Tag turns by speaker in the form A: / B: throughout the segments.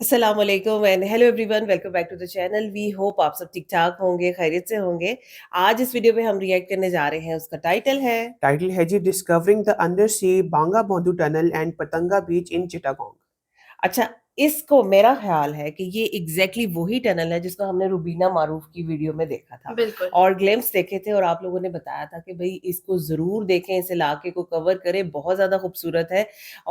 A: अस्सलामुअलैकुम and hello everyone, welcome back to the channel. We hope आप सब ठीक ठाक होंगे, खैरियत से होंगे। आज इस वीडियो में हम रिएक्ट करने जा रहे हैं, उसका टाइटल है
B: Title है जी डिस्कवरिंग द अंडरसी बांगा बंधु टनल एंड पतंगा बीच इन चिटागोंग।
A: अच्छा, इसको मेरा ख़्याल है कि ये एग्ज़ैक्टली वही टनल है जिसको हमने रुबीना मारूफ की वीडियो में देखा था
C: बिल्कुल।
A: और ग्लिम्प्स देखे थे और आप लोगों ने बताया था कि भई इसको ज़रूर देखें, इस इलाके को कवर करें, बहुत ज़्यादा खूबसूरत है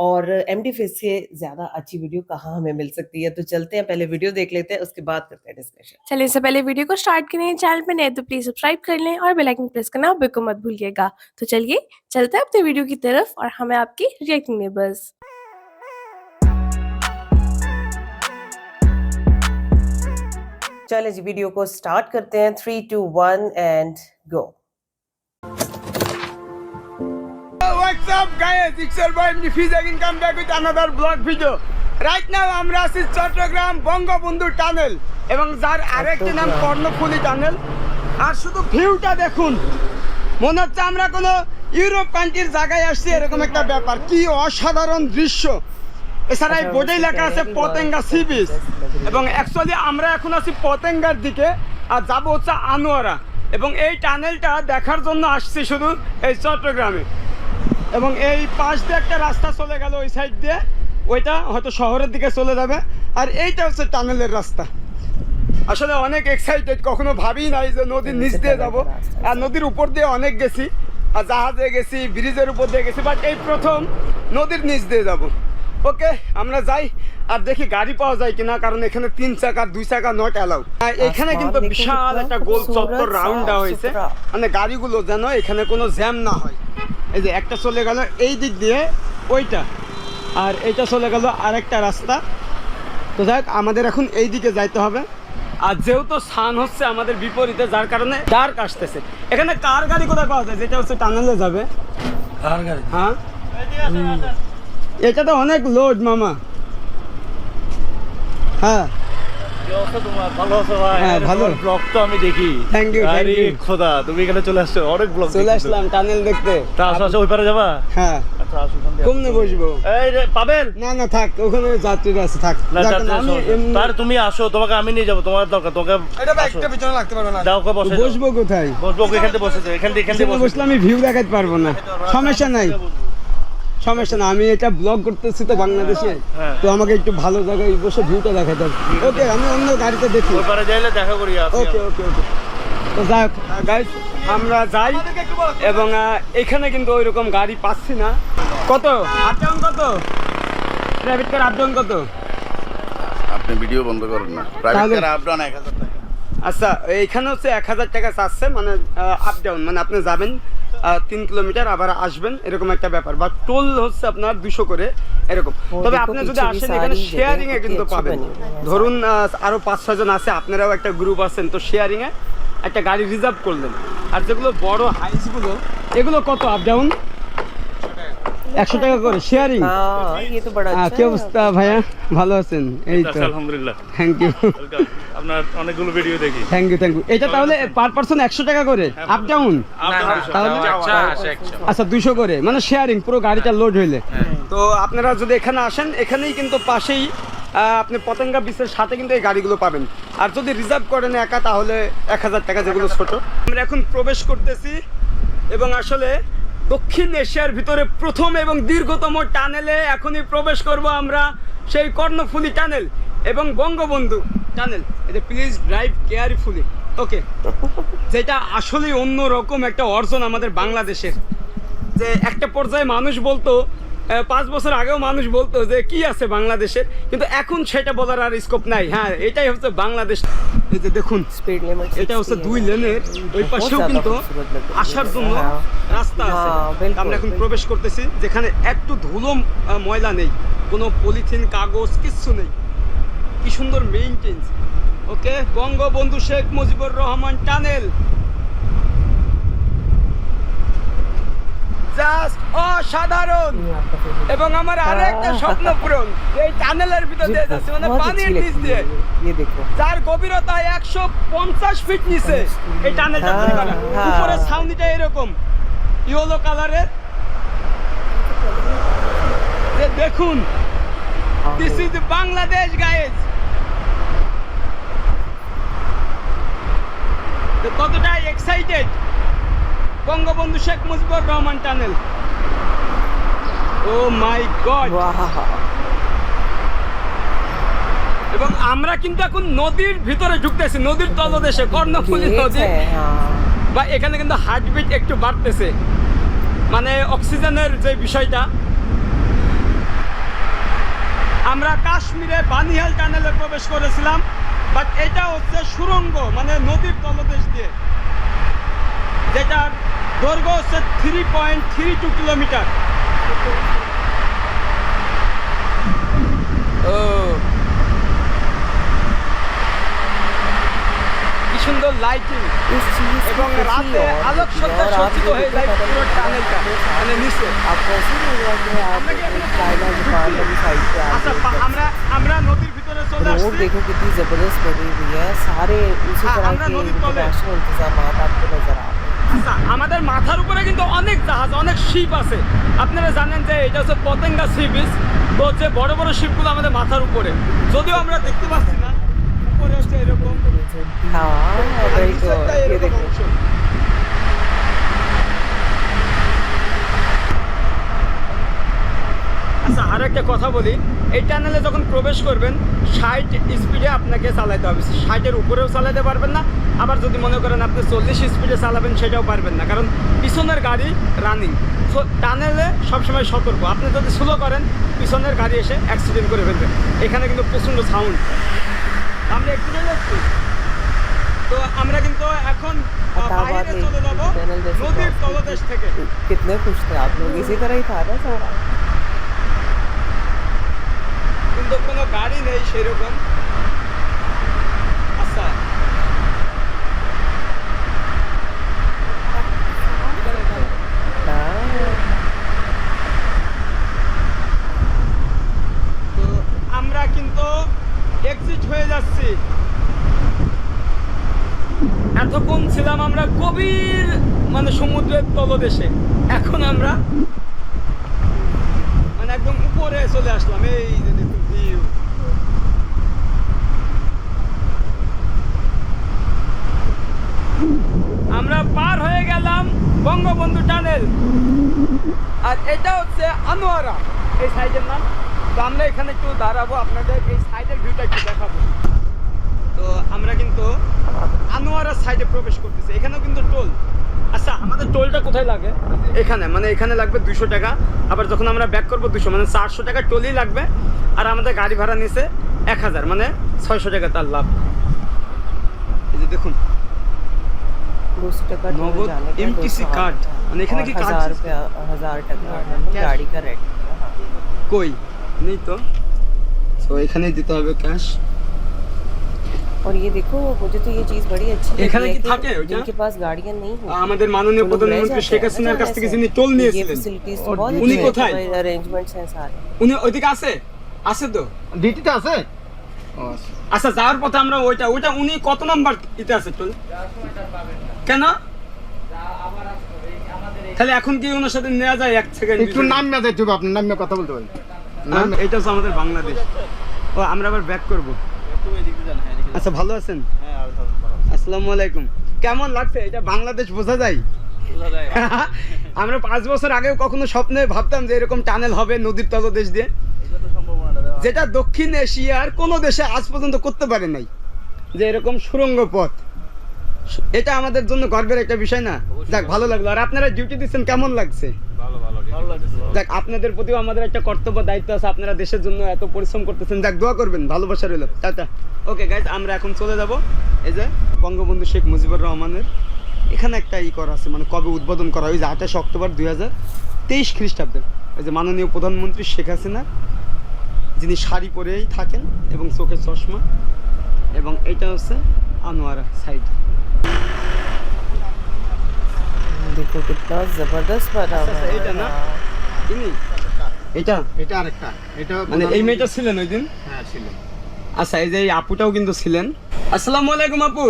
A: और एमडी फेस से ज़्यादा अच्छी वीडियो कहाँ हमें मिल सकती है। तो चलते हैं, पहले वीडियो देख लेते हैं, उसके बाद करते हैं डिस्कशन।
C: चलिए इससे पहले वीडियो को स्टार्ट करें, चैनल पे नए तो प्लीज़ सब्सक्राइब कर लें और बेल आइकन प्रेस करना बिल्कुल मत भूलिएगा। तो चलिए चलते हैं अपने वीडियो की तरफ और हमें आपकी रिएक्टिंग नेबर्स।
A: चलें जी, वीडियो को स्टार्ट करते हैं। 3, 2, 1 and go.
D: What's up guys, it's your boy MD Fiz again, come back with another vlog video. Right now আমরা আছি চট্টগ্রাম বঙ্গবন্ধু টানেল এবং যার আরেকটি নাম কর্ণফুলী টানেল। আর শুধু ভিউটা দেখুন, মনে হচ্ছে আমরা কোনো ইউরোপ কান্ট্রির জায়গায় আসছি, এরকম একটা ব্যাপার। কি অসাধারণ দৃশ্য। এছাড়া এই বোর্ডে লেখা আছে পতেঙ্গা সি বিচ এবং অ্যাকচুয়ালি আমরা এখন আছি পতেঙ্গার দিকে আর যাবো হচ্ছে আনোয়ারা এবং এই টানেলটা দেখার জন্য আসছি শুধু এই চট্টগ্রামে। এবং এই পাশ দিয়ে একটা রাস্তা চলে গেল ওই সাইড দিয়ে, ওইটা হয়তো শহরের দিকে চলে যাবে আর এইটা হচ্ছে টানেলের রাস্তা। আসলে অনেক এক্সাইটেড, কখনো ভাবি নাই যে নদীর নিচ দিয়ে যাব। আর নদীর উপর দিয়ে অনেক গেছি, আর জাহাজে গেছি, ব্রিজের উপর দিয়ে গেছি, বাট এই প্রথম নদীর নিচ দিয়ে যাব। ওকে, আমরা যাই আর দেখি গাড়ি পাওয়া যায় কিনা, কারণ এখানে 3 চাকা 2 চাকা নট অ্যালাউ। এখানে কিন্তু বিশাল একটা গোল চত্বর রাউন্ড দেওয়া হয়েছে, মানে গাড়িগুলো যেন এখানে কোনো জ্যাম না হয়। এই যে একটা চলে গেল এই দিক দিয়ে ওইটা, আর এইটা চলে গেল আরেকটা রাস্তা। তো যাক, আমাদের এখন এই দিকে যাইতে হবে। আর যেহেতু সান হচ্ছে আমাদের বিপরীতে, যার কারণে ডার্ক আসতেছে। এখানে কার গাড়ি কোথায় পাওয়া যায় যেটা হচ্ছে টানেলে যাবে? কার গাড়ি? হ্যাঁ, এটা তো অনেক লোড মামা। হ্যাঁ
E: ভালো আছো ভাই?
D: হ্যাঁ, ভালো।
E: ব্লগ তো আমি দেখি।
D: থ্যাংক ইউ,
E: আরে খোদা, তুমি এখানে চলে আসছো, অনেক ব্লগ
D: চলে আসলাম টানেল দেখতে।
E: তা আসো আসো, ওই পারে যাবা?
D: হ্যাঁ,
E: আচ্ছা আসো, ওখান দিয়ে
D: কমনে বসবো?
E: এই রে পাবেল,
D: না না থাক, ওখানে যাত্রীরা আছে, থাক।
E: না
D: যাক,
E: যাত্রী
D: আমি
E: আসো।
D: এমনি-
E: তার তুমি আসো, তোমাকে আমি নিয়ে যাবো, তোমার দরকার তোমাকে।
D: এটা
E: আসো।
D: একটা পিছনে লাগতে পারবে না।
E: দাও, ওকে বসে যাও।
D: বসবো কোথায়?
E: বসবো ওকে, এখান থেকে বসে যাও, এখান থেকে
D: এখানে
E: বসে
D: বসলে আমি ভিউ দেখাতে পারবো না। সমস্যা নাই, সমস্যা না, আমি এটা ব্লগ করতেছি তো বাংলাদেশে,
E: হ্যাঁ।
D: তো আমাকে একটু ভালো জায়গায় বসে ভিউটা দেখাতে হবে। ওকে, আমি অন্য গাড়িতে দেখি।
E: ওই পারে যাইলে দেখা করি।
D: ওকে ওকে ওকে। তো যাক গাইস, আমরা যাই এবং এখানে কিন্তু ওই রকম গাড়ি পাচ্ছি না। কত আপ ডাউন, কত প্রাইভেট কার আপ ডাউন কত?
F: আপনি ভিডিও বন্ধ করেন না। প্রাইভেট
D: তাহলে-
F: কার আপ ডাউন 1000 টাকা।
D: আচ্ছা, এইখানে হচ্ছে 1000 টাকা চাচ্ছে, মানে আপ ডাউন, মানে আপনি যাবেন 3 কিলোমিটার আবার আসবেন, এরকম একটা ব্যাপার। বা টোল হচ্ছে আপনার 200 করে এরকম। তবে
A: দেখো,
D: আপনি যদি
A: পিছে
D: আসেন
A: भी
D: এখানে
A: सारी
D: শেয়ারিং এ
A: जगह
D: কিন্তু
A: कितनी
D: পাবেন।
A: अच्छी बनी हुई है।
D: ধরুন আরো 5-6 জন আছে, আপনারাও একটা গ্রুপ আছেন, তো শেয়ারিং এ একটা গাড়ি রিজার্ভ করলেন। আর যেগুলো বড় হাইসগুলো, এগুলো কত আপ ডাউন? 100 টাকা করে শেয়ারিং।
A: हाँ, ये तो बड़ा अच्छा
D: কি
A: है।
D: অবস্থা ভাইয়া, ভালো আছেন? এই তো,
E: আলহামদুলিল্লাহ,
D: থ্যাংক ইউ
E: ওয়েলকাম। আপনার অনেকগুলো ভিডিও দেখি।
D: Thank you thank you. এটা তাহলে পার পারসন 100 টাকা করে আপ ডাউন? তাহলে আচ্ছা 200 করে, মানে শেয়ারিং পুরো গাড়িটা লোড হইলে। তো আপনারা যদি এখানে আসেন, এখানেই কিন্তু পাশেই আপনি পতেঙ্গা বিচের সাথে কিন্তু এই গাড়িগুলো পাবেন। আর যদি রিজার্ভ করেন একা, তাহলে 1000 টাকা, যেগুলো ছোট। আমরা এখন প্রবেশ করতেছি এবং আসলে দক্ষিণ এশিয়ার ভিতরে প্রথম এবং দীর্ঘতম টানেলে এখনই প্রবেশ করব আমরা, সেই কর্ণফুলী টানেল এবং বঙ্গবন্ধু টানেল। এটা প্লিজ ড্রাইভ কেয়ারফুলি, ওকে। যেটা আসলেই অন্যরকম একটা অর্জন আমাদের বাংলাদেশের। যে একটা পর্যায়ে মানুষ বলতো, 5 বছর আগেও মানুষ বলতো যে কি আছে বাংলাদেশের, কিন্তু এখন সেটা বলার আর স্কোপ নাই। হ্যাঁ, এটাই হচ্ছে বাংলাদেশ। এই যে দেখুন,
A: स्पीड लिमिट
D: এটা হচ্ছে 2 লেনের, ওই
A: बहुत
D: পাশেও
A: ज्यादा
D: কিন্তু
A: खूबसूरत लग रही है।
D: আসার জন্য
A: हाँ।
D: রাস্তা আছে।
A: হ্যাঁ, বিলকুল,
D: আমরা এখন
A: বিলকুল।
D: প্রবেশ করতেছি, যেখানে একটু ধুলো ময়লা নেই, কোনো পলিথিন কাগজ কিচ্ছু নেই, কি সুন্দর মেইনটেন্স। ওকে, বঙ্গবন্ধু শেখ মুজিবুর রহমান টানেল, জাস্ট অসাধারণ। এবং আমার আরেকটা স্বপ্ন পূরণ, এই টানেলের ভিতর দিয়ে যাচ্ছে, মানে
A: बहुत
D: পানির
A: अच्छी
D: নিচ
A: लगती
D: দিয়ে,
A: है ये देखो।
D: যার গভীরতা 150 ফিট নিচে এই টানেলটা তৈরি করা।
A: হ্যাঁ।
D: উপরে ছাউনিটা এরকম ইয়েলো কালারের। দেখুন This is Bangladesh, guys. তো কতটা এক্সাইটেড বঙ্গবন্ধু শেখ মুজিবুর রহমান টানেল। ও মাই গড। এবং আমরা কিন্তু এখন নদীর ভিতরে ঢুকতেছি, নদীর তলদেশে কর্ণফুলী নদী। বা এখানে কিন্তু হার্টবিট একটু বাড়তেছে, মানে অক্সিজেনের যে বিষয়টা। আমরা কাশ্মীরে বানিহাল টানেলে প্রবেশ করেছিলাম, বাট এটা হচ্ছে সুড়ঙ্গ, মানে নদীর তলদেশ দিয়ে, যেটার দৈর্ঘ্য হচ্ছে 3.32 কিলোমিটার। ও কি সুন্দর লাইটিং, এবং রাতে আলোকসজ্জা সজ্জিত হয়ে যায় পুরো টানেলটা, মানে নিচে। আচ্ছা, আমরা নদীর ভিতরে চলে আসছি।
A: रोड देखो कितनी जबरदस्त बनी हुई है, सारे उसी
D: हाँ,
A: तरह
D: আমরা
A: के
D: নদীর তলে।
A: इंटरनेशनल इंतजामात आपको नजर आ रहे हैं।
D: আচ্ছা, আমাদের মাথার উপরে কিন্তু অনেক জাহাজ, অনেক শিপ আছে। আপনারা জানেন যে এটা হচ্ছে পতেঙ্গা সি বিচ, তো হচ্ছে বড় বড় শিপগুলো আমাদের মাথার উপরে, যদিও আমরা দেখতে পাচ্ছি না। উপরে হচ্ছে এরকম,
A: हाँ
D: আর
A: very
D: নিচেরটা
A: good, ये
D: এরকম
A: देखो
D: অংশ। আচ্ছা, আর একটা কথা বলি, এই টানেলে যখন প্রবেশ করবেন 60 স্পিডে আপনাকে চালাতে হবে। 60-এর উপরেও চালাতে পারবেন না, আবার যদি মনে করেন আপনি 40 স্পিডে চালাবেন সেটাও পারবেন না, কারণ পিছনের গাড়ি রানিং। সো টানেলে সবসময় সতর্ক, আপনি যদি স্লো করেন পিছনের গাড়ি এসে অ্যাক্সিডেন্ট করে ফেলবে। এখানে কিন্তু প্রচণ্ড সাউন্ড। আমরা একটু যাচ্ছি, তো আমরা কিন্তু এখন বাইরে চলে যাবো নদীর তলদেশ থেকে।
A: कितने खुश थे आप लोग, इसी तरह ही था ना सारा।
D: কিন্তু কোনো গাড়ি নেই সেরকম। আচ্ছা, তো আমরা কিন্তু এক্সিট হয়ে যাচ্ছি। এতক্ষণ ছিলাম আমরা গভীর, মানে সমুদ্রের তলদেশে, এখন আমরা মানে একদম উপরে চলে আসলাম। এই যে দেখুন ভিউ। আমরা পার হয়ে গেলাম বঙ্গবন্ধু টানেল, আর এটা হচ্ছে আনোয়ারা এই সাইডের নাম। তো আমরা এখানে একটু দাঁড়াবো, আপনাদের এই সাইডের ভিউটা একটু দেখাবো। তো আমরা কিন্তু আনোয়ারা সাইডে প্রবেশ করতেছি, এখানেও কিন্তু টোল। আচ্ছা, আমাদের টোলটা কোথায় লাগে? এখানে, মানে এখানে লাগবে 200 টাকা। আবার যখন আমরা ব্যাক করবো 200, মানে 400 টাকা টোলই লাগবে। আর আমাদের গাড়ি ভাড়া নিছে 1000, মানে 600 টাকা তার লাভ। এই যে দেখুন,
A: 200 टका
D: नगद
A: जाने का
D: MTC
A: 200
D: कार्ड, মানে এখানে কি কার্ড
A: 1000 रुपया 1000 टका गाड़ी का रेट।
D: কই নেই তো, তো এখানেই দিতে হবে ক্যাশ।
A: और ये देखो, मुझे तो ये चीज बड़ी अच्छी लगी
D: এখানে
A: है
D: কি
A: कि
D: থাকে ওইটা?
A: जिनके पास गाड़ियां नहीं होती,
D: আমাদের মাননীয়
A: वो लोग रह
D: প্রধানমন্ত্রী
A: जाते
D: শেখ
A: हैं ना
D: হাসিনার কাছ
A: जाने
D: থেকে
A: से।
D: যিনি টোল
A: ये
D: নিয়েছিলেন,
A: facilities
D: और
A: बहुत
D: উনি
A: अच्छी
D: কোথায়?
A: अरेंजमेंट्स हैं सारे।
D: উনি ওইদিকে আছে? আছে তো,
F: ডিটিটা আছে?
D: আচ্ছা, যাওয়ার পথে আমরা ওইটা উনি কত নাম্বার ইতে আছে টোল? কেন তাহলে এখন কি ওনার সাথে নেওয়া যায়? 1 সেকেন্ড
F: একটু নাম না যাইতে হবে, আপনি নামে কথা বলতে পারেন।
D: এটা হচ্ছে আমাদের বাংলাদেশ। ও, আমরা আবার ব্যাক করবো। আচ্ছা, ভালো আছেন? আসসালামু আলাইকুম। কেমন লাগছে? এটা বাংলাদেশ বোঝা যায়? আমরা 5 বছর আগেও কখনো স্বপ্নে ভাবতাম যে এরকম টানেল হবে নদীর তলদেশ দিয়ে, যেটা দক্ষিণ এশিয়ার কোনো দেশে আজ পর্যন্ত করতে পারে নাই, যে এরকম সুড়ঙ্গ পথ। এটা আমাদের জন্য গর্বের একটা বিষয় না? যাক, ভালো লাগলো। আর আপনারা ডিউটি দিচ্ছেন, কেমন লাগছে? যাক, আপনাদের প্রতিও আমাদের একটা কর্তব্য দায়িত্ব আছে, আপনারা দেশের জন্য এত পরিশ্রম করতেছেন। যাক, দোয়া করবেন, ভালোবাসা রইল। টাটা। ওকে গাইজ, আমরা এখন চলে যাব। এই যে বঙ্গবন্ধু শেখ মুজিবুর রহমানের এখানে একটা করা আছে, মানে কবে উদ্বোধন করা হয়, 28 অক্টোবর 2023 খ্রিস্টাব্দে। এই যে মাননীয় প্রধানমন্ত্রী শেখ হাসিনা, যিনি শাড়ি পরেই থাকেন এবং চোখে চশমা, এবং এটা হচ্ছে আনোয়ারা সাইড।
A: देखो कितना जबरदस्त बना हुआ है।
D: এটা না ইনি, এটা
F: এটা আরেকটা, এটা
D: মানে এই মেয়েটা ছিলেন ওই দিন?
F: হ্যাঁ ছিল।
D: আচ্ছা, এই যে এই আপুটাও কিন্তু ছিলেন। আসসালামু আলাইকুম আপু,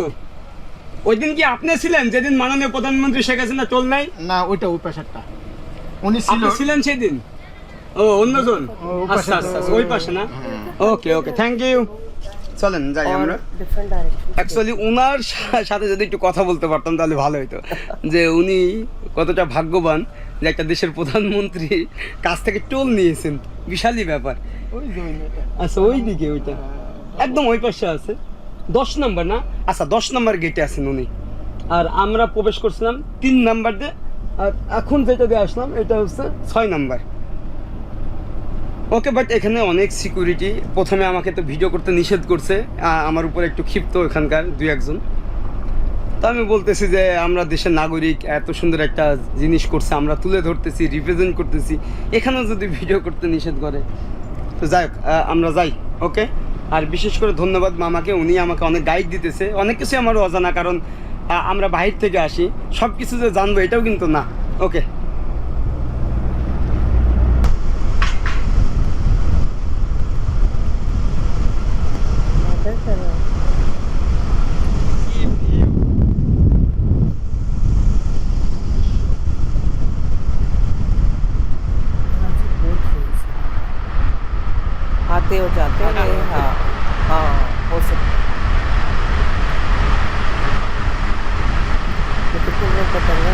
D: ওই দিন কি আপনি ছিলেন যেদিন মাননীয় প্রধানমন্ত্রী শেখ হাসিনা টোল নাই?
F: না, ওইটা ওই পেশারটা উনি ছিল।
D: আপনি ছিলেন সেদিন? ও ও অন্যজন, আচ্ছা আচ্ছা আচ্ছা, ওই পাশে না? ওকে ওকে, থ্যাংক ইউ। চলেন যাই আমরা।
A: डिफरेंट डायरेक्शन
D: অ্যাকচুয়ালি ওনার সাথে যদি একটু কথা বলতে পারতাম তাহলে ভালো হতো, যে উনি কতটা ভাগ্যবান যে একটা দেশের প্রধানমন্ত্রী কাছ থেকে টোল নিয়েছেন, বিশালই ব্যাপার। আচ্ছা ওই দিকে ওইটা একদম ওই পাশে আছে, 10 নম্বর না? আচ্ছা 10 নম্বর গেটে আছেন উনি, আর আমরা প্রবেশ করছিলাম 3 নাম্বার দিয়ে, আর এখন যেটা দিয়ে আসলাম এটা হচ্ছে 6 নাম্বার। ওকে, বাট এখানে অনেক সিকিউরিটি। প্রথমে আমাকে তো ভিডিও করতে নিষেধ করছে, আমার উপর একটু ক্ষিপ্ত এখানকার 2-1 জন। তো আমি বলতেছি যে আমরা দেশের নাগরিক, এত সুন্দর একটা জিনিস করছে, আমরা তুলে ধরতেছি, রিপ্রেজেন্ট করতেছি, এখানেও যদি ভিডিও করতে নিষেধ করে, তো যাই হোক আমরা যাই। ওকে, আর বিশেষ করে ধন্যবাদ মামাকে, উনি আমাকে অনেক গাইড দিতেছে, অনেক কিছু আমারও অজানা, কারণ আমরা বাহির থেকে আসি, সব কিছু যে জানবো এটাও কিন্তু না। ওকে,
A: आते और जाते हैं। हाँ हाँ, हो सकता है। तो कितने लोग पतंगा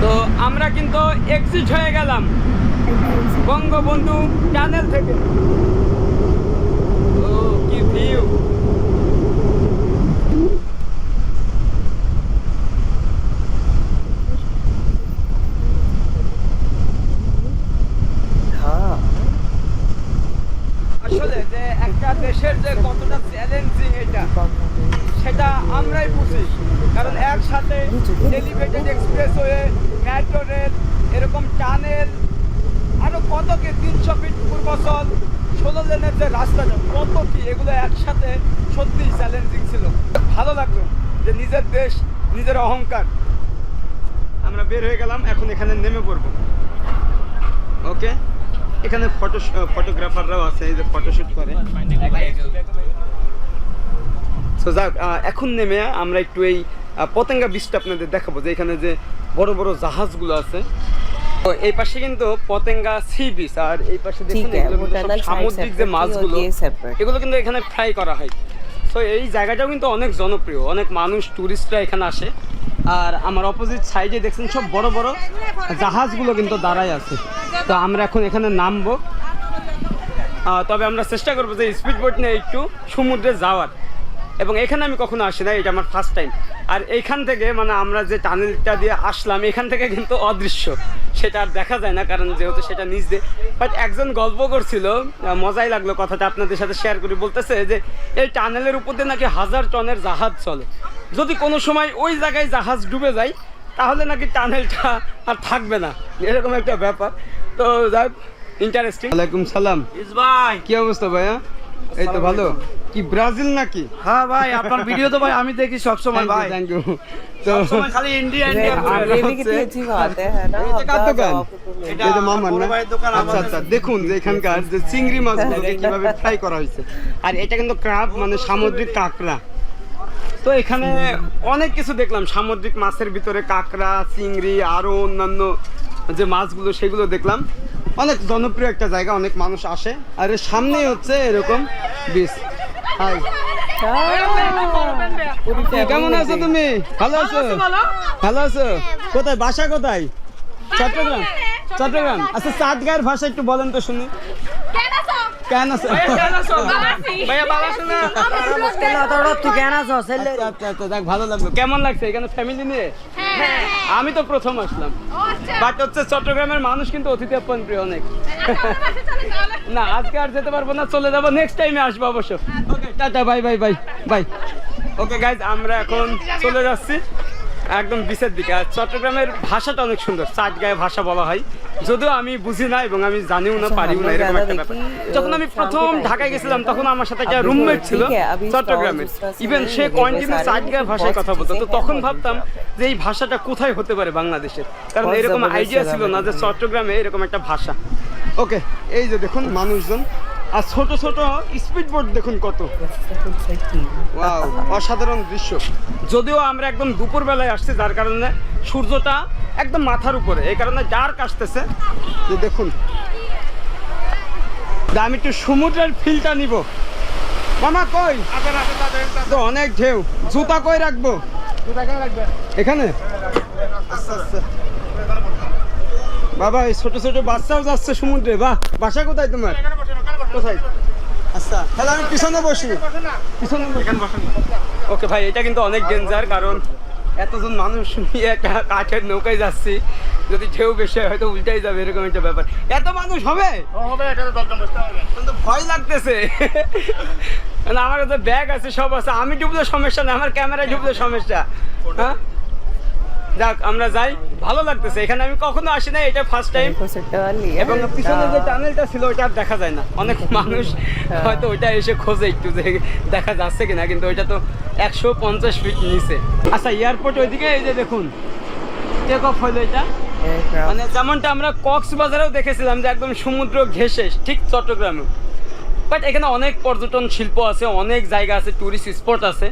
D: তো আমরা কিন্তু এক্সিট হয়ে গেলাম বঙ্গবন্ধু টানেল থেকে। ও কি ভিউ!
A: हाँ
D: আসলে যে একটা দেশের যে কতটা চ্যালেঞ্জিং এটা, সেটা আমরাই বুঝি, কারণ একসাথে এলিভেটেড এক্সপ্রেসওয়ে, মেট্রো রেল, এরকম টানেল, আরো কত কি 300 ফিট পূর্বচল, 16 লেনের যে রাস্তাটা, কত কি এগুলো একসাথে সত্যিই চ্যালেঞ্জিং ছিল। ভালো লাগলো যে নিজের দেশ, নিজের অহংকার। আমরা বের হয়ে গেলাম, এখন এখানে নেমে পড়বো। ওকে, এখানে ফটোগ্রাফাররাও আছে, এই যে ফটোশুট করে। সো যাক, এখন নেমে আমরা একটু এই পতেঙ্গা বিচটা আপনাদের দেখাবো, যে এখানে যে বড় বড় জাহাজগুলো আছে। তো এই পাশে কিন্তু পতেঙ্গা সি বিচ, আর এই পাশে দেখুন
A: ठीक है,
D: এগুলো
A: वो
D: কিন্তু সব
A: टनल
D: সামুদ্রিক যে মাছগুলো,
A: सेपरेट।
D: এগুলো কিন্তু এখানে ফ্রাই করা হয়। সো এই জায়গাটাও কিন্তু অনেক জনপ্রিয়, অনেক মানুষ, টুরিস্টরা এখানে আসে। আর আমার অপোজিট সাইডে দেখছেন সব বড় বড় জাহাজগুলো কিন্তু দাঁড়ায় আছে। তো আমরা এখন এখানে নামবো, তবে আমরা চেষ্টা করবো যে স্পিড বোট নিয়ে একটু সমুদ্রে যাওয়ার। এবং এখানে আমি কখনো আসি না, এটা আমার ফার্স্ট টাইম। আর এইখান থেকে মানে আমরা যে টানেলটা দিয়ে আসলাম, এখান থেকে কিন্তু অদৃশ্য, সেটা আর দেখা যায় না, কারণ যেহেতু সেটা নিচ দিয়ে। বাট একজন গল্প করছিল, মজাই লাগলো কথাটা আপনাদের সাথে শেয়ার করি। বলতেছে যে এই টানেলের উপর দিয়ে নাকি 1000 টনের জাহাজ চলে, যদি কোনো সময় ওই জায়গায় জাহাজ ডুবে যায় তাহলে নাকি টানেলটা আর থাকবে না, এরকম একটা ব্যাপার। তো যাক, ইন্টারেস্টিং। ওয়ালাইকুম সালাম
E: ভাই,
D: কি অবস্থা ভাইয়া? এই তো ভালো। কি ব্রাজিল নাকি?
E: হ্যাঁ ভাই, আপনার ভিডিও তো ভাই আমি দেখি সব সময় ভাই।
D: Thank you. তো
E: সবসময় খালি ইন্ডিয়া ইন্ডিয়া
A: ये भी कितनी अच्छी बात है ना।
D: এটা কার
A: आपका
D: দোকান?
A: जवाब तो नहीं।
D: এটা তো মামার
E: বড়
D: না?
E: ভাইয়ের দোকান,
D: আচ্ছা আচ্ছা, দেখুন যে এখানকার যে চিংড়ি মাছগুলোকে কিভাবে ফ্রাই করা হয়েছে। আর এটা কিন্তু ক্রাব, মানে সামুদ্রিক কাঁকড়া। তো এখানে অনেক কিছু দেখলাম, সামুদ্রিক মাছের ভিতরে কাঁকড়া, চিংড়ি, আরো অন্যান্য যে মাছগুলো, সেগুলো দেখলাম। অনেক জনপ্রিয় একটা জায়গা, অনেক মানুষ আসে। আর এর সামনেই হচ্ছে এরকম বিচ। হাই,
A: पूरी
D: কেমন আছো তুমি? ভালো আছো? ভালো আছো? কোথায় বাসা, কোথায়? চট্টগ্রাম। চট্টগ্রাম। আচ্ছা, চাটগাঁয়ের ভাষা একটু বলেন তো শুনি। কেন আছো? ভাইয়া ভালো আছো না? আচ্ছা, আচ্ছা, আচ্ছা, যাক, ভালো লাগলো। কেমন লাগছে এখানে ফ্যামিলি নিয়ে? আমি তো প্রথম আসলাম, বাট হচ্ছে চট্টগ্রামের মানুষ কিন্তু অতিথি আপ্যায়ন প্রিয় অনেক। না, আজকে আর যেতে পারবো না, চলে যাবো, নেক্সট টাইমে আসবো অবশ্য। Okay, tata, bye bye bye bye. Okay guys, আমরা এখন চলে যাচ্ছি একদম বিচের দিকে। আর চট্টগ্রামের ভাষাটা অনেক সুন্দর, চাটগাঁয়ে ভাষা বলা হয়, যদিও আমি বুঝি না এবং আমি জানিও না, পারিও না, এরকম একটা ব্যাপার। যখন আমি প্রথম ঢাকায় গেছিলাম তখন আমার সাথে একটা রুমমেট ছিল চট্টগ্রামের, ইভেন সে কন্টিনিউ চাটগাঁয়ের ভাষায় কথা বলতো। তো তখন ভাবতাম যে এই ভাষাটা কোথায় হতে পারে বাংলাদেশের, কারণ এরকম আইডিয়া ছিল না যে চট্টগ্রামে এরকম একটা ভাষা। ওকে, এই যে দেখুন মানুষজন, আর ছোট ছোট স্পিড বোট দেখুন কত।
A: Looks like tea.
D: ওয়াও, অসাধারণ দৃশ্য। যদিও আমরা একদম দুপুর বেলায় আসছি, যার কারণে সূর্যটা একদম মাথার উপরে, এই কারণে ডার্ক আসতেছে। যে দেখুন, আমি একটু সমুদ্রের ফিলটা নিব। মামা কই? তো অনেক ঢেউ, জুতা কই রাখবো? এখানে? আচ্ছা আচ্ছা। বাবা, এই ছোট ছোট বাচ্চাও যাচ্ছে সমুদ্রে। বাহ, বাসা কোথায় তোমার? কোথায়? আচ্ছা, তাহলে আমি পিছনে বসি। পিছনে ওকে ভাই, এটা কিন্তু অনেক ডেঞ্জার, কারণ এতজন মানুষ নিয়ে একটা কাঠের নৌকায় যাচ্ছি, যদি ঢেউ বেশি হয় হয়তো উল্টাই যাবে, এরকম একটা ব্যাপার। এত মানুষ হবে কিন্তু ভয় লাগতেছে। মানে আমার কাছে ব্যাগ আছে, সব আছে, আমি ডুবলে সমস্যা না, আমার ক্যামেরায় ডুবলে সমস্যা। হ্যাঁ, যাক আমরা যাই, ভালো লাগতেছে। এখানে আমি কখনো আসি না, এটা ফার্স্ট টাইম।
A: देखो से टर्न लिया
D: এবং পিছনে যে টানেলটা ছিল ওইটা আর দেখা যায় না। অনেক মানুষ হয়তো ওইটা এসে খোঁজে একটু যে দেখা যাচ্ছে কিনা, কিন্তু ওইটা তো 150 ফিট নিচে। আচ্ছা, এয়ারপোর্ট ওইদিকে, এই যে দেখুন টেক অফ হলো এটা।
A: Aircraft.
D: মানে যেমনটা আমরা কক্সবাজারেও দেখেছিলাম যে একদম সমুদ্র ঘেঁষে, ঠিক চট্টগ্রামে। বাট এখানে অনেক পর্যটন শিল্প আছে, অনেক জায়গা আছে, টুরিস্ট স্পট আছে।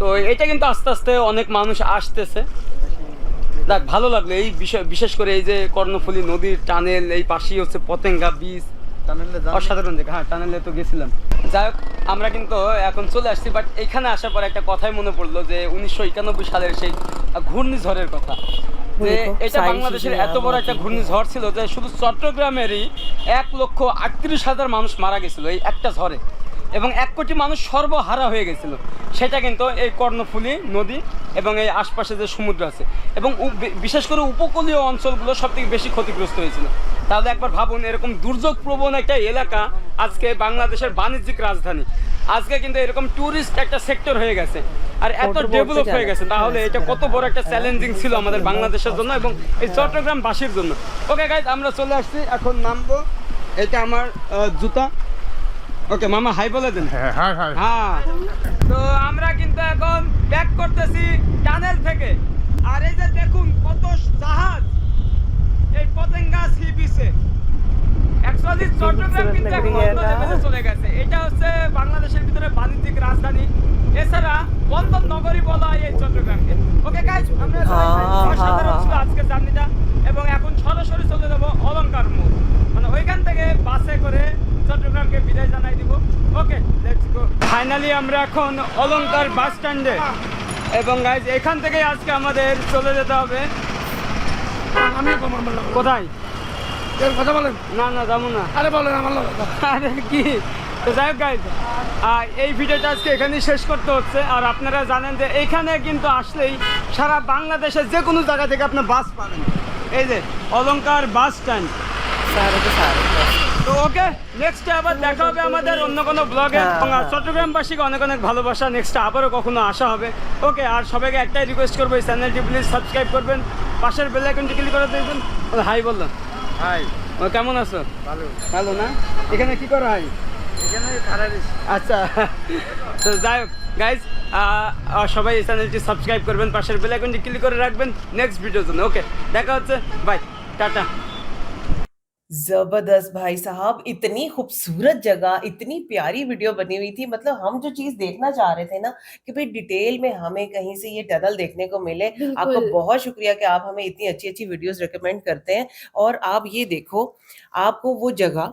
D: তো এটা কিন্তু আস্তে আস্তে অনেক মানুষ আসতেছে। যাক, ভালো লাগলো এই বিষয়, বিশেষ করে এই যে কর্ণফুলী নদীর টানেল, এই পাশেই হচ্ছে পতেঙ্গা বীচ, অসাধারণ জায়গা। হ্যাঁ, টানেলে তো গেছিলাম। যাই হোক, আমরা কিন্তু এখন চলে আসছি। বাট এখানে আসার পর একটা কথাই মনে পড়লো যে 1991 সালের সেই ঘূর্ণিঝড়ের কথা। যে এটা বাংলাদেশের এত বড় একটা ঘূর্ণিঝড় ছিল যে শুধু চট্টগ্রামেরই 1,38,000 মানুষ মারা গেছিল এই একটা ঝড়ে, এবং 1 কোটি মানুষ সর্বহারা হয়ে গেছিল। সেটা কিন্তু এই কর্ণফুলী নদী এবং এই আশপাশে যে সমুদ্র আছে, এবং বিশেষ করে উপকূলীয় অঞ্চলগুলো সবথেকে বেশি ক্ষতিগ্রস্ত হয়েছিল। তাহলে একবার ভাবুন, এরকম দুর্যোগপ্রবণ একটা এলাকা আজকে বাংলাদেশের বাণিজ্যিক রাজধানী, আজকে কিন্তু এরকম ট্যুরিস্ট একটা সেক্টর হয়ে গেছে আর এত ডেভেলপ হয়ে গেছে। তাহলে এটা কত বড় একটা চ্যালেঞ্জিং ছিল আমাদের বাংলাদেশের জন্য এবং এই চট্টগ্রামবাসীর জন্য। ওকে গাইজ, আমরা চলে আসছি, এখন নামবো। এটা আমার জুতা। ওকে মামা, হাই বলে দেন। হ্যাঁ, তো আমরা কিন্তু এখন ব্যাক করতেছি টানেল থেকে। আর এই যে দেখুন কত জাহাজ এই পতেঙ্গা সি বিচে। অ্যাকচুয়ালি চট্টগ্রাম কিন্তু এখন অন্য লেভেলে চলে গেছে। এটা হচ্ছে বাংলাদেশের ভিতরে বাণিজ্যিক রাজধানী, এছাড়া বন্দর নগরী বলা হয় এই চট্টগ্রামকে। ওকে গাইজ, আমরা অসাধারণ ছিল আজকে জার্নিটা, এবং এখন সরাসরি চলে যাবো অলংকার মোড়, মানে ওইখান থেকে বাসে করে চট্টগ্রামকে বিদায় জানাই দিব। ওকে, লেটস গো। ফাইনালি আমরা এখন অলংকার বাস স্ট্যান্ডে, এবং গাইজ এখান থেকে আজকে আমাদের চলে যেতে হবে কোথায়?
E: কথা বলেন।
D: না না, যাবো না।
E: আরে বলেন আমার লোক।
D: আরে কি, তো যাই হোক গাইজ, এই ভিডিওটা আজকে এখানেই শেষ করতে হচ্ছে। আর আপনারা জানেন যে এখানে কিন্তু আসলেই সারা বাংলাদেশের যে কোনো জায়গা থেকে আপনি বাস পাবেন। এই যে অলংকার বাস স্ট্যান্ড।
A: सारे के सारे
D: তো ওকে, নেক্সটে আবার দেখা হবে আমাদের অন্য কোনো ব্লগে। চট্টগ্রামবাসীকে অনেক অনেক ভালোবাসা, নেক্সটে আবারও কখনো আসা হবে। ওকে, আর সবাইকে একটাই রিকোয়েস্ট করবো, এই চ্যানেলটি প্লিজ সাবস্ক্রাইব করবেন, পাশের বেল আইকনটি ক্লিক করে দেবেন। হাই বললাম।
F: হাই,
D: ও, কেমন আছো?
F: ভালো।
D: ভালো না? এখানে কি করা হয়?
F: এখানে খারাপ।
D: আচ্ছা, তো যাই হোক গাইজ, সবাই এই চ্যানেলটি সাবস্ক্রাইব করবেন, পাশের বেল আইকনটি ক্লিক করে রাখবেন নেক্সট ভিডিওর জন্য। ওকে, দেখা হচ্ছে, বাই, টাটা।
A: जबरदस्त भाई साहब, इतनी खूबसूरत जगह, इतनी प्यारी वीडियो बनी हुई थी। मतलब हम जो चीज देखना चाह रहे थे ना कि भाई डिटेल में हमें कहीं से ये टनल देखने को मिले। आपका
C: बिल्कुल।
A: बहुत शुक्रिया कि आप हमें इतनी अच्छी अच्छी वीडियोस रिकमेंड करते हैं। और आप ये देखो, आपको वो जगह,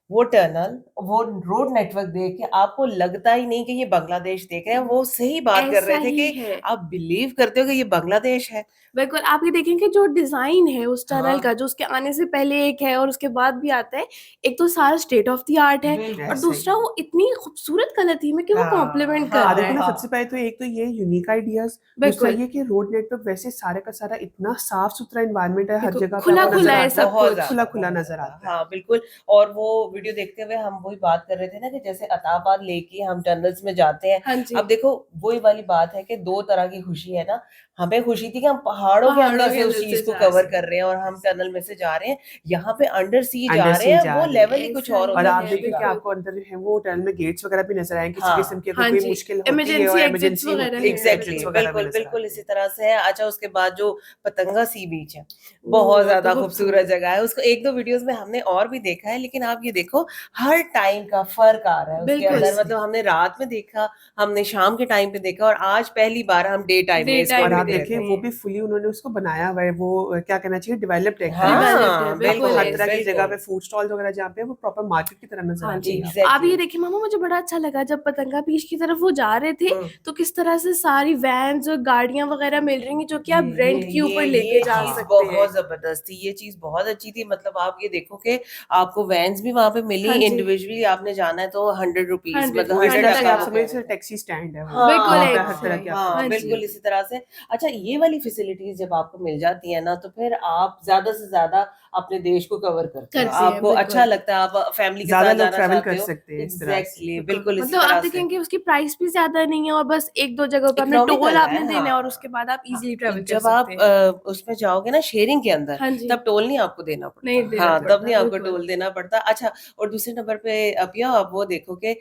A: वो टनल, वो रोड नेटवर्क देख के आपको लगता ही नहीं कि ये बांग्लादेश देख रहे हैं। वो सही बात कर रहे
C: ऐसा
A: थे
C: ही
A: कि
C: है।
A: आप बिलीव करते हो कि ये बांग्लादेश है।
C: बिल्कुल, आप ये देखेंगे जो डिज़ाइन है उस टनल
A: हाँ।
C: का, जो उसके आने से पहले एक है और उसके बाद भी आता है। एक तो सारा स्टेट ऑफ द आर्ट है
A: बिल्कुल
C: और
A: सही।
C: दूसरा वो इतनी खूबसूरत कलर थी में कि वो
A: हाँ,
C: कॉम्प्लीमेंट कर
A: हाँ,
C: रहा
B: देखो
C: है।
B: ना, सबसे पहले तो एक तो ये यूनिक आइडियाज, दूसरा
C: बिल्कुल।
B: ये कि रोड नेटवर्क वैसे सारे का सारा इतना साफ सुथरा एनवायरनमेंट है, हर
C: बिल्कुल,
B: जगह पे
C: खुला
B: आपको
C: खुला
B: नजर
C: है
B: आता
C: सब
A: बहुत
C: कुछ।
A: ज्यादा,
B: खुला खुला
A: बहुत
B: नजर
A: ज्यादा।
B: आता है।
A: हाँ बिल्कुल। और वो वीडियो देखते हुए हम वही बात कर रहे थे ना कि जैसे अताबाद लेके हम टनल्स में जाते हैं।
C: हाँ जी।
A: अब देखो, वही वाली बात है कि दो तरह की खुशी है ना। हमें खुशी थी कि हम पहाड़ों के
C: पहाड़ों
A: अंदर
C: के
A: से उस
C: अंदर
A: चीज
C: से
A: को
C: जा
A: कवर
C: रहे
A: कर रहे हैं और हम टनल में से जा रहे हैं। यहाँ पे अंडर सी जा
B: अंडर
A: रहे
B: सी
A: हैं,
B: जा
A: वो
B: रहे हैं।
A: लेवल ही कुछ
C: ऐसा
A: और
C: ही
A: होता
B: और
A: है
B: आप
C: है,
B: देखिए कि
C: बिल्कुल।
B: आपको अंदर है वो टनल में गेट्स वगैरह भी नजर आए किसी
A: हाँ,
B: किस्म की अगर
C: हाँ
B: कोई
C: जी,
B: मुश्किल होती है
C: इमरजेंसी
B: और
C: एग्जिट्स
B: इमरजेंसी
C: वगैरह
B: होती है
C: हैं,
A: एग्जैक्टली
B: एग्जिट्स
C: बिल्कुल।
B: वगैरह भी
A: बिल्कुल
B: नजर
A: बिल्कुल
B: आते
A: इसी
B: हैं।
A: तरह से है। अच्छा, उसके बाद जो पतंगा सी बीच है,
C: वो
A: बहुत
C: तो
A: ज्यादा खूबसूरत
C: खूबसूरत
A: जगह है। उसको एक दो वीडियोस में हमने और भी देखा है, लेकिन आप ये देखो हर टाइम का फर्क आ रहा है उसके
C: बिल्कुल।
A: अंदर।
B: ऐसे
A: मतलब हमने रात में देखा, हमने शाम के टाइम पे देखा, और आज पहली बार हम डे टाइम में
C: डे
A: इसको
C: टाइम
B: और
C: में
A: भी
B: आप
A: देख
B: देखिए
A: रहे
B: वो
A: हैं।
B: भी फुली उन्होंने उसको बनाया हुआ है वो क्या कहना चाहिए डेवलप्ड है एकदम।
C: डेवलप्ड है,
A: हाँ
B: आपको
C: बिल्कुल
B: हर
C: है।
B: तरह की जगह
A: बिल्कुल
B: पे फूड स्टॉल्स वगैरह जहाँ पे है, वो प्रॉपर मार्केट की तरह नजर
C: हाँ
B: आती
C: जी,
B: है आपको।
C: आप ये
A: एग्जैक्टली।
C: देखिए मामा, मुझे बड़ा अच्छा लगा जब पतंगा बीच की तरफ वो जा रहे थे, तो किस तरह से सारी वैन्स और गाड़ियां वगैरह मिल रही हैं जो कि आप
A: ये
C: रेंट के ऊपर लेके
A: ये
C: जा
A: चीज
C: सकते हैं।
A: बहुत जबरदस्त थी, ये चीज बहुत अच्छी थी। मतलब आप ये देखो कि आपको वैन्स भी वहां पे मिली,
C: हाँ जी,
A: इंडिविजुअली आपने जाना है तो 100 रुपीज,
C: 100
A: मतलब
B: वो इस
A: 100
B: तरह से
A: टका
B: आप
A: वो
B: समझ
A: कह रहे
B: लीजिए
A: थे।
B: टैक्सी स्टैंड है वो
C: बिल्कुल
B: वहाँ
A: हाँ
B: पे
C: एक
B: हर
C: से।
B: तरह की आपको
A: हाँ
C: हाँ
B: चीजें
C: जी,
A: बिल्कुल
B: मिलेंगी।
A: इसी तरह से। अच्छा, ये वाली फैसिलिटीज जब आपको मिल जाती है ना, तो फिर आप ज्यादा से ज्यादा अपने देश को कवर करते हो।
C: करते हैं,
A: आपको अच्छा
C: बिल्कुल।
A: लगता है, आप फैमिली के
B: ज्यादा
A: साथ
B: लोग
A: जाना
B: ट्रैवल
A: चाहते
B: कर
A: हो।
B: सकते हैं इस तरह से।
A: एग्जैक्टली
C: बिल्कुल,
A: बिल्कुल इसी
C: मतलब आप
A: तरह से।
C: देखेंगे उसकी प्राइस भी ज्यादा नहीं है और बस 1-2 जगह पे आपने टोल
A: इकोनॉमिकल
C: आपने
A: है,
C: देना है और
A: हाँ।
C: उसके बाद आप
A: हाँ,
C: इजीली ट्रैवल कर
A: जब
C: सकते
A: आप
C: हैं।
A: उसमें जाओगे ना शेयरिंग के अंदर,
C: हाँ जी,
A: तब टोल नहीं आपको देना
C: नहीं
A: पड़ता।
C: देना
A: हाँ, तब
C: पड़ता,
A: नहीं आपको
C: बिल्कुल।
A: टोल देना पड़ता। अच्छा, और दूसरे नंबर पे अपिया, आप वो देखो कि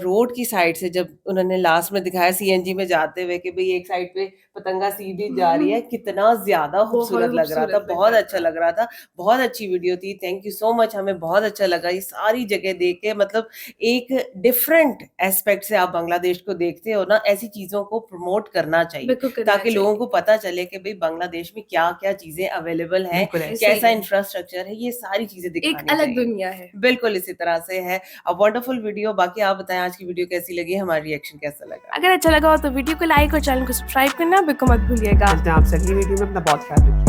A: रोड की साइड से जब उन्होंने लास्ट में दिखाया सीएनजी में जाते हुए कि भाई एक साइड पे पतंगा सीधी जा रही है, कितना ज्यादा
C: बहुत
A: खूबसूरत लग रहा था,
C: खूबसूरत लग
A: बहुत
C: रहा
A: अच्छा
C: था।
A: लग रहा था। बहुत अच्छी वीडियो थी, थैंक यू सो मच। हमें बहुत अच्छा लगा ये सारी जगह देख के। मतलब एक डिफरेंट एस्पेक्ट से आप बांग्लादेश को देखते हो ना, ऐसी चीजों को प्रमोट करना चाहिए
C: बिल्कुल करना
A: ताकि लोगों को
C: चाहिए।
A: पता चले कि भाई बांग्लादेश में क्या क्या चीजें अवेलेबल हैं,
B: बिल्कुल ऐसे
C: सही
A: कैसा
C: है,
A: इंफ्रास्ट्रक्चर है, ये सारी चीजें
C: एक
A: दिखानी
C: अलग
A: चाहिए।
C: दुनिया है।
A: बिल्कुल इसी तरह से है। Wonderful video. बाकी आप बताएं आज की वीडियो कैसी लगी, हमारा रिएक्शन कैसा लगा।
C: अगर अच्छा लगा हो तो वीडियो को लाइक और चैनल को सब्सक्राइब करना बिल्कुल मत भूलिएगा।
B: मिलते हैं आपसे अगली वीडियो में। अपना बहुत ख्याल रखिए।